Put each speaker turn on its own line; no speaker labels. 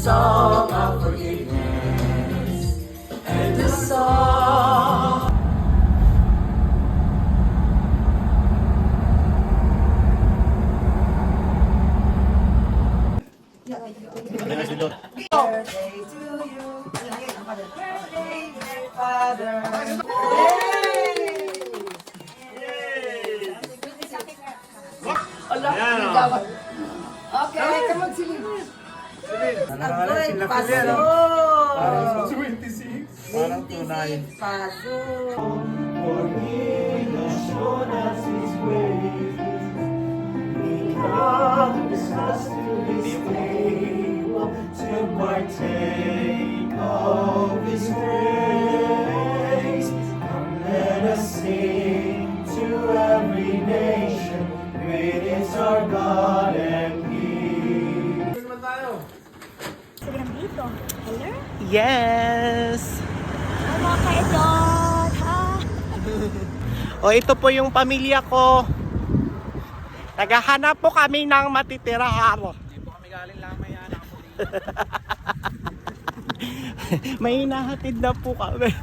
song of forgiveness and the song. Birthday to you. Birthday, dear Father. Okay, come on, Celine. Agoy, paso.
Parang 26. Parang 29.
Paso.
For he has shown us his ways. We promise us to this table to partake of his grace. Come, let us sing to every nation. Great is our God and King.
Instagram dito. Hello?
Yes!
Ay, mga kaedot, ha?
O ito po yung pamilya ko. Naghahanap po kami ng matitirahan. Hindi po kami galing lang may hinahatid na po kami.